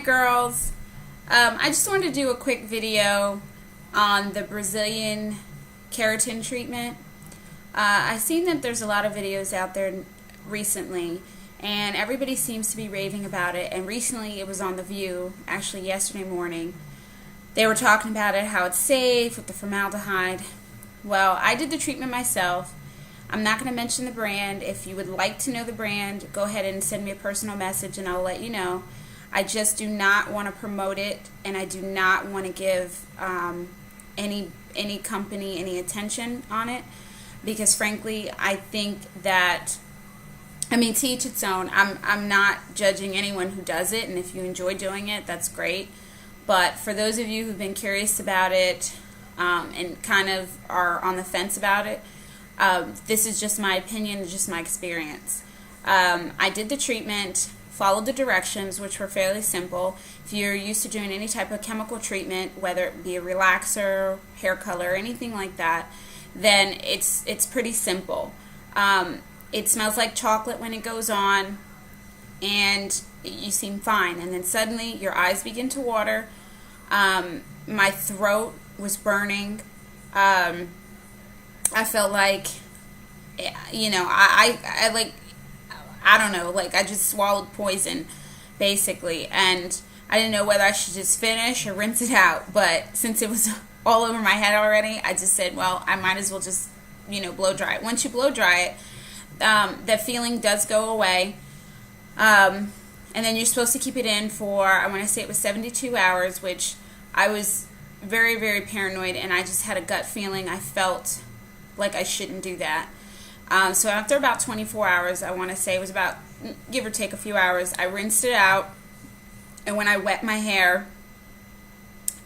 Girls, I just wanted to do a quick video on the Brazilian keratin treatment. I've seen that there's a lot of videos out there recently and everybody seems to be raving about it, and recently it was on The View, actually yesterday morning. They were talking about it, how it's safe with the formaldehyde. Well, I did the treatment myself. I'm not going to mention the brand. If you would like to know the brand, go ahead and send me a personal message and I'll let you know. I just do not want to promote it, and I do not want to give any company any attention on it, because frankly I think that, to each its own. I'm not judging anyone who does it, and if you enjoy doing it, that's great. But for those of you who've been curious about it and kind of are on the fence about it, this is just my opinion, just my experience. I did the treatment, followed the directions, which were fairly simple. If you're used to doing any type of chemical treatment, whether it be a relaxer, hair color, anything like that, then it's pretty simple. It smells like chocolate when it goes on, and you seem fine. And then suddenly your eyes begin to water. My throat was burning. I felt like, I don't know, like I just swallowed poison, basically. And I didn't know whether I should just finish or rinse it out. But since it was all over my head already, I just said, well, I might as well just, blow dry it. Once you blow dry it, the feeling does go away. And then you're supposed to keep it in for, I want to say it was 72 hours, which I was very, very paranoid, and I just had a gut feeling. I felt like I shouldn't do that. So after about 24 hours, I want to say it was about, give or take a few hours, I rinsed it out, and when I wet my hair,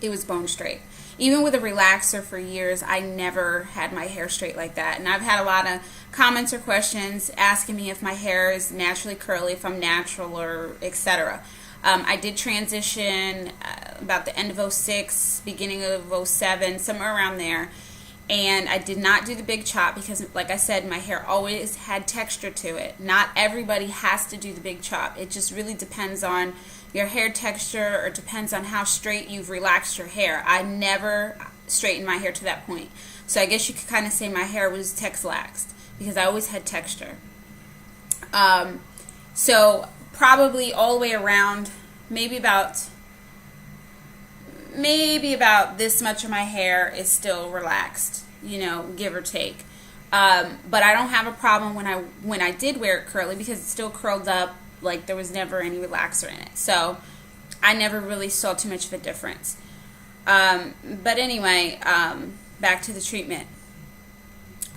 it was bone straight. Even with a relaxer for years, I never had my hair straight like that. And I've had a lot of comments or questions asking me if my hair is naturally curly, if I'm natural, or etc. I did transition about the end of 06, beginning of 07, somewhere around there. And I did not do the big chop because, like I said, my hair always had texture to it. Not everybody has to do the big chop. It just really depends on your hair texture, or depends on how straight you've relaxed your hair. I never straightened my hair to that point. So I guess you could kind of say my hair was texlaxed because I always had texture. So probably all the way around, maybe about this much of my hair is still relaxed, give or take. But I don't have a problem when I did wear it curly, because it still curled up like there was never any relaxer in it. So I never really saw too much of a difference. But anyway, back to the treatment.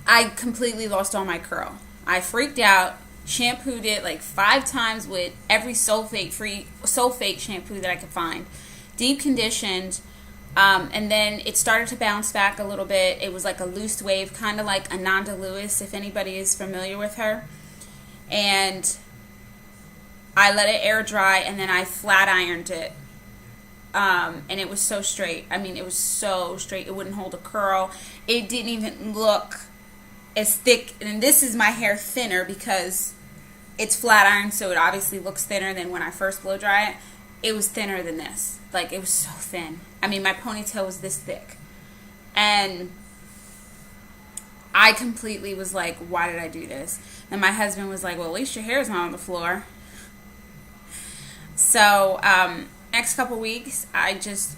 I completely lost all my curl. I freaked out, shampooed it like 5 times with every sulfate shampoo that I could find, deep conditioned, and then it started to bounce back a little bit. It was like a loose wave, kind of like Ananda Lewis, if anybody is familiar with her. And I let it air dry, and then I flat ironed it. And it was so straight. It was so straight. It wouldn't hold a curl. It didn't even look as thick. And this is my hair thinner because it's flat ironed, so it obviously looks thinner than when I first blow dry it. It was thinner than this. Like, it was so thin. My ponytail was this thick. And I completely was like, why did I do this? And my husband was like, well, at least your hair's not on the floor. So, next couple weeks, I just,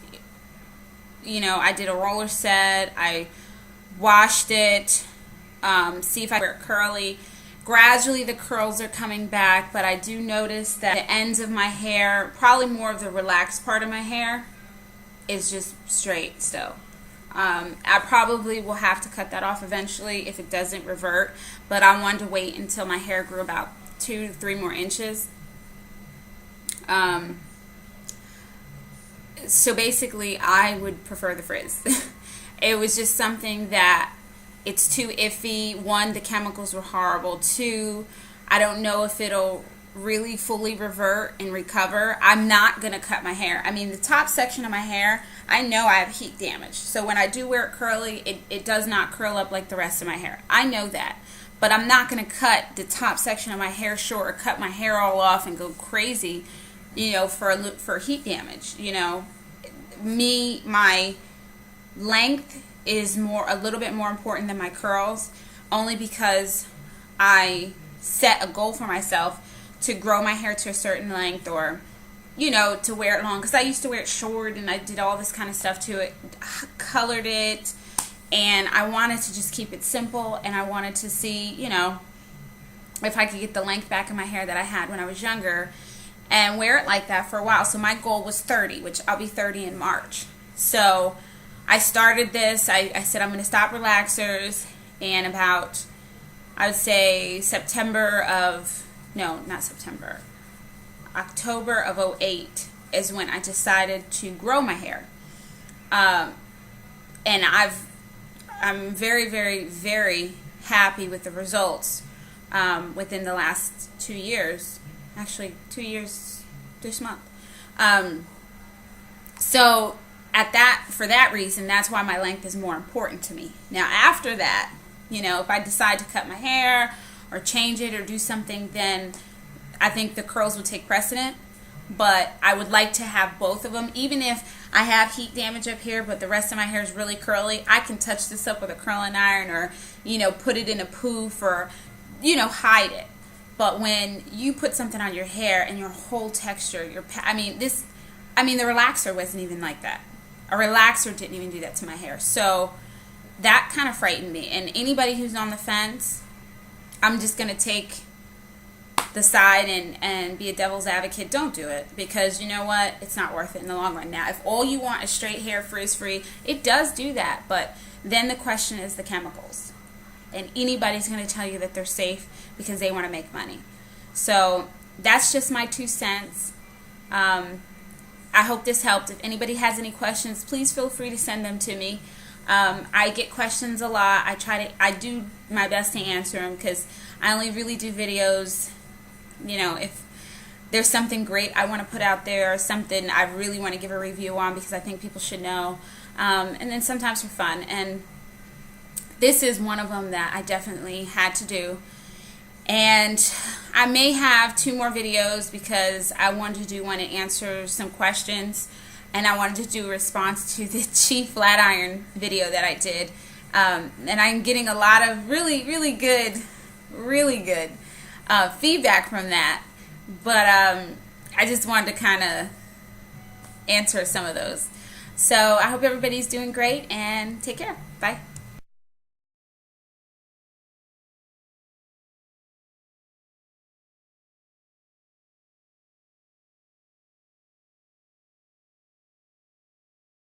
I did a roller set. I washed it, see if I wear it curly. Gradually, the curls are coming back, but I do notice that the ends of my hair, probably more of the relaxed part of my hair, is just straight still. I probably will have to cut that off eventually if it doesn't revert, but I wanted to wait until my hair grew about 2 to 3 more inches. So basically, I would prefer the frizz. It was just something that, it's too iffy. 1, the chemicals were horrible. 2, I don't know if it'll really fully revert and recover. I'm not going to cut my hair. The top section of my hair, I know I have heat damage. So when I do wear it curly, it does not curl up like the rest of my hair. I know that. But I'm not going to cut the top section of my hair short or cut my hair all off and go crazy you know, for heat damage. You know, my length is a little bit more important than my curls, only because I set a goal for myself to grow my hair to a certain length, or, you know, to wear it long, because I used to wear it short and I did all this kind of stuff to it, colored it, and I wanted to just keep it simple, and I wanted to see, you know, if I could get the length back in my hair that I had when I was younger and wear it like that for a while. So my goal was 30, which I'll be 30 in March. So I started this. I said I'm going to stop relaxers, and about, I would say October of 08 is when I decided to grow my hair. And I'm very, very, very happy with the results within the last 2 years. Actually, 2 years this month. So for that reason, that's why my length is more important to me. Now, after that, you know, if I decide to cut my hair or change it or do something, then I think the curls would take precedent. But I would like to have both of them. Even if I have heat damage up here, but the rest of my hair is really curly, I can touch this up with a curling iron, or, you know, put it in a poof, or, you know, hide it. But when you put something on your hair and your whole texture, the relaxer wasn't even like that. A relaxer didn't even do that to my hair. So that kind of frightened me. And anybody who's on the fence, I'm just going to take the side and be a devil's advocate. Don't do it, because you know what? It's not worth it in the long run. Now, if all you want is straight hair, frizz-free, it does do that. But then the question is the chemicals. And anybody's going to tell you that they're safe because they want to make money. So that's just my 2 cents. I hope this helped. If anybody has any questions, please feel free to send them to me. I get questions a lot. I do my best to answer them, because I only really do videos, you know, if there's something great I want to put out there, or something I really want to give a review on because I think people should know. And then sometimes for fun. And this is one of them that I definitely had to do. And I may have 2 more videos, because I wanted to do one to answer some questions, and I wanted to do a response to the cheap flat iron video that I did. And I'm getting a lot of really, really good feedback from that. But I just wanted to kind of answer some of those. So I hope everybody's doing great, and take care. Bye.